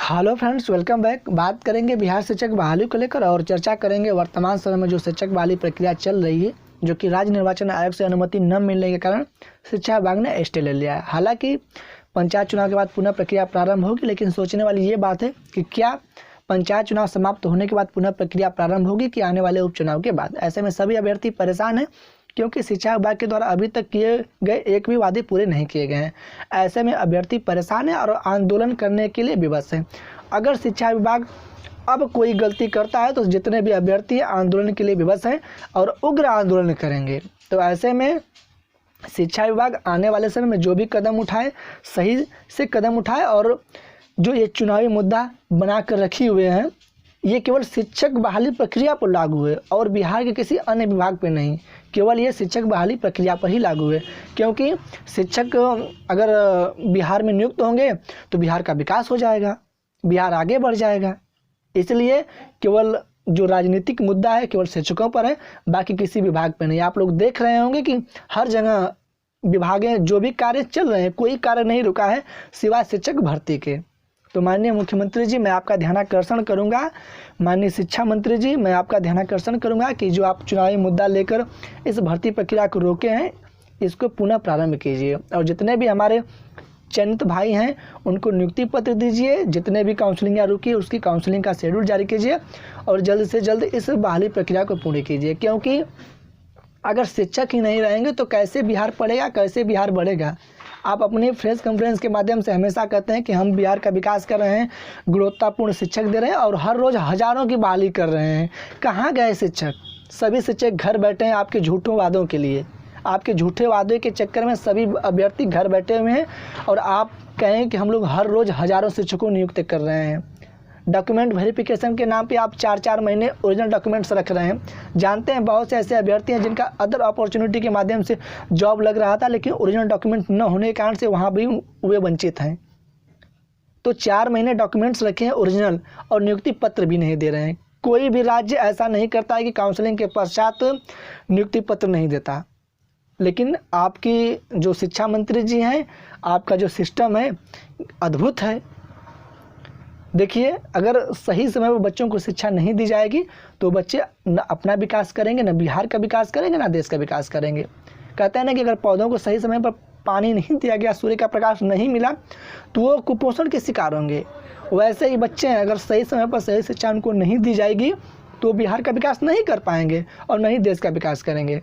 Hello friends, welcome back. बात करेंगे बिहार शिक्षक बहाली को लेकर और चर्चा करेंगे वर्तमान समय में जो शिक्षक बहाली प्रक्रिया चल रही है, जो कि राज्य निर्वाचन आयोग से अनुमति न मिलने के कारण शिक्षा विभाग ने स्टे ले लिया है। हालांकि पंचायत चुनाव के बाद पुनः प्रक्रिया प्रारंभ होगी, लेकिन सोचने वाली ये बात है कि क्या पंचायत चुनाव समाप्त होने के बाद पुनः प्रक्रिया प्रारंभ होगी कि आने वाले उपचुनाव के बाद। ऐसे में सभी अभ्यर्थी परेशान हैं, क्योंकि शिक्षा विभाग के द्वारा अभी तक किए गए एक भी वादे पूरे नहीं किए गए हैं। ऐसे में अभ्यर्थी परेशान है और आंदोलन करने के लिए विवश हैं। अगर शिक्षा विभाग अब कोई गलती करता है तो जितने भी अभ्यर्थी आंदोलन के लिए विवश हैं और उग्र आंदोलन करेंगे। तो ऐसे में शिक्षा विभाग आने वाले समय में जो भी कदम उठाए, सही से कदम उठाए, और जो ये चुनावी मुद्दा बना कर रखे हुए हैं ये केवल शिक्षक बहाली प्रक्रिया पर लागू है और बिहार के किसी अन्य विभाग पर नहीं, केवल ये शिक्षक बहाली प्रक्रिया पर ही लागू है। क्योंकि शिक्षक अगर बिहार में नियुक्त होंगे तो बिहार का विकास हो जाएगा, बिहार आगे बढ़ जाएगा। इसलिए केवल जो राजनीतिक मुद्दा है केवल शिक्षकों पर है, बाकी किसी विभाग पर नहीं। आप लोग देख रहे होंगे कि हर जगह विभागें जो भी कार्य चल रहे हैं, कोई कार्य नहीं रुका है सिवाय शिक्षक भर्ती के। तो माननीय मुख्यमंत्री जी, मैं आपका ध्यानाकर्षण करूंगा, माननीय शिक्षा मंत्री जी, मैं आपका ध्यानाकर्षण करूंगा कि जो आप चुनावी मुद्दा लेकर इस भर्ती प्रक्रिया को रोके हैं, इसको पुनः प्रारंभ कीजिए और जितने भी हमारे चयनित भाई हैं उनको नियुक्ति पत्र दीजिए। जितने भी काउंसलिंग रुकी है उसकी काउंसलिंग का शेड्यूल जारी कीजिए और जल्द से जल्द इस बहाली प्रक्रिया को पूर्ण कीजिए। क्योंकि अगर शिक्षक ही नहीं रहेंगे तो कैसे बिहार पढ़ेगा, कैसे बिहार बढ़ेगा। आप अपनी प्रेस कॉन्फ्रेंस के माध्यम से हमेशा कहते हैं कि हम बिहार का विकास कर रहे हैं, गुणवत्तापूर्ण शिक्षक दे रहे हैं और हर रोज़ हज़ारों की बहाली कर रहे हैं। कहाँ गए शिक्षक? सभी शिक्षक घर बैठे हैं आपके झूठों वादों के लिए। आपके झूठे वादे के चक्कर में सभी अभ्यर्थी घर बैठे हुए हैं और आप कहें कि हम लोग हर रोज़ हज़ारों शिक्षकों नियुक्त कर रहे हैं। डॉक्यूमेंट वेरिफिकेशन के नाम पे आप 4-4 महीने ओरिजिनल डॉक्यूमेंट्स रख रहे हैं। जानते हैं बहुत से ऐसे अभ्यर्थी हैं जिनका अदर अपॉर्चुनिटी के माध्यम से जॉब लग रहा था, लेकिन ओरिजिनल डॉक्यूमेंट न होने के कारण से वहाँ भी वे वंचित हैं। तो 4 महीने डॉक्यूमेंट्स रखे हैं ओरिजिनल और नियुक्ति पत्र भी नहीं दे रहे हैं। कोई भी राज्य ऐसा नहीं करता है कि काउंसलिंग के पश्चात नियुक्ति पत्र नहीं देता, लेकिन आपकी जो शिक्षा मंत्री जी हैं, आपका जो सिस्टम है अद्भुत है। देखिए, अगर सही समय पर बच्चों को शिक्षा नहीं दी जाएगी तो बच्चे न अपना विकास करेंगे, न बिहार का विकास करेंगे, ना देश का विकास करेंगे। कहते हैं ना कि अगर पौधों को सही समय पर पानी नहीं दिया गया, सूर्य का प्रकाश नहीं मिला तो वो कुपोषण के शिकार होंगे। वैसे ही बच्चे हैं, अगर सही समय पर सही शिक्षा उनको नहीं दी जाएगी तो बिहार का विकास नहीं कर पाएंगे और न ही देश का विकास करेंगे।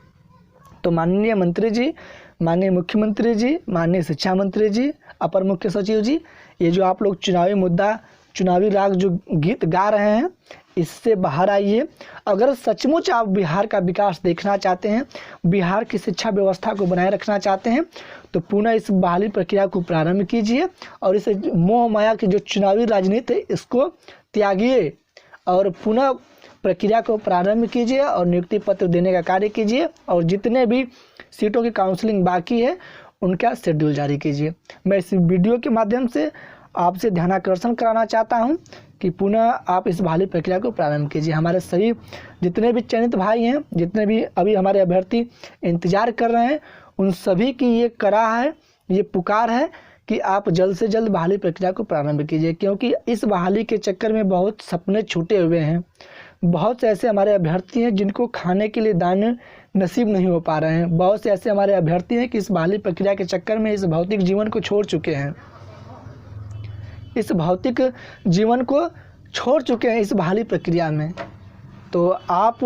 तो माननीय मंत्री जी, माननीय मुख्यमंत्री जी, माननीय शिक्षा मंत्री जी, अपर मुख्य सचिव जी, ये जो आप लोग चुनावी मुद्दा, चुनावी राग जो गीत गा रहे हैं, इससे बाहर आइए। अगर सचमुच आप बिहार का विकास देखना चाहते हैं, बिहार की शिक्षा व्यवस्था को बनाए रखना चाहते हैं, तो पुनः इस बहाली प्रक्रिया को प्रारंभ कीजिए और इस मोह माया की जो चुनावी राजनीति है इसको त्यागिए और पुनः प्रक्रिया को प्रारंभ कीजिए और नियुक्ति पत्र देने का कार्य कीजिए और जितने भी सीटों की काउंसलिंग बाकी है उनका शेड्यूल जारी कीजिए। मैं इस वीडियो के माध्यम से आपसे ध्यानाकर्षण कराना चाहता हूं कि पुनः आप इस बहाली प्रक्रिया को प्रारंभ कीजिए। हमारे सभी जितने भी चयनित भाई हैं, जितने भी अभी हमारे अभ्यर्थी इंतजार कर रहे हैं, उन सभी की ये करा है, ये पुकार है कि आप जल्द से जल्द बहाली प्रक्रिया को प्रारंभ कीजिए। क्योंकि इस बहाली के चक्कर में बहुत सपने छूटे हुए हैं। बहुत से ऐसे हमारे अभ्यर्थी हैं जिनको खाने के लिए दाने नसीब नहीं हो पा रहे हैं। बहुत से ऐसे हमारे अभ्यर्थी हैं कि इस बहाली प्रक्रिया के चक्कर में इस भौतिक जीवन को छोड़ चुके हैं, इस भौतिक जीवन को छोड़ चुके हैं इस बहाली प्रक्रिया में। तो आप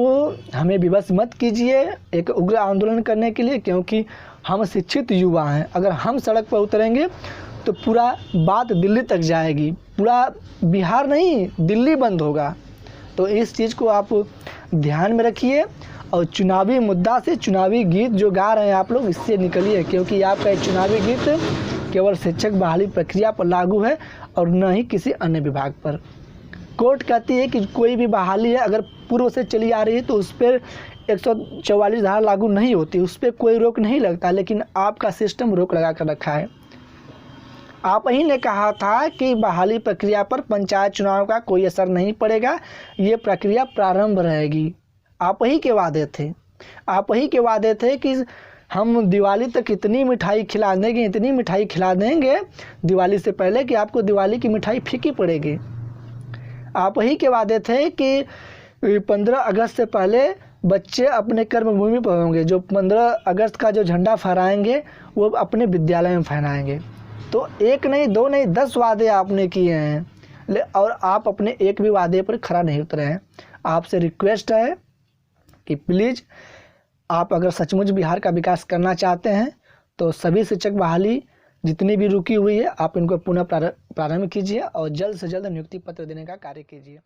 हमें विवश मत कीजिए एक उग्र आंदोलन करने के लिए, क्योंकि हम शिक्षित युवा हैं। अगर हम सड़क पर उतरेंगे तो पूरा बात दिल्ली तक जाएगी, पूरा बिहार नहीं दिल्ली बंद होगा। तो इस चीज़ को आप ध्यान में रखिए और चुनावी मुद्दा से, चुनावी गीत जो गा रहे हैं आप लोग, इससे निकलिए। क्योंकि आपका चुनावी गीत केवल शिक्षक बहाली प्रक्रिया पर लागू है और न ही किसी अन्य विभाग पर। कोर्ट कहती है कि कोई भी बहाली है अगर पूर्व से चली आ रही है तो उस पर 144 धारा लागू नहीं होती, उस पर कोई रोक नहीं लगता, लेकिन आपका सिस्टम रोक लगा कर रखा है। आप ही ने कहा था कि बहाली प्रक्रिया पर पंचायत चुनाव का कोई असर नहीं पड़ेगा, ये प्रक्रिया प्रारंभ रहेगी। आप ही के वादे थे, आप ही के वादे थे कि हम दिवाली तक इतनी मिठाई खिला देंगे, इतनी मिठाई खिला देंगे दिवाली से पहले कि आपको दिवाली की मिठाई फीकी पड़ेगी। आप ही के वादे थे कि 15 अगस्त से पहले बच्चे अपने कर्मभूमि पर होंगे, जो 15 अगस्त का जो झंडा फहराएंगे वो अपने विद्यालय में फहराएंगे। तो एक नहीं, दो नहीं, 10 वादे आपने किए हैं और आप अपने एक भी वादे पर खरा नहीं उतरे हैं। आपसे रिक्वेस्ट है कि प्लीज़ आप अगर सचमुच बिहार का विकास करना चाहते हैं तो सभी शिक्षक बहाली जितनी भी रुकी हुई है आप इनको पुनः प्रारंभ कीजिए और जल्द से जल्द नियुक्ति पत्र देने का कार्य कीजिए।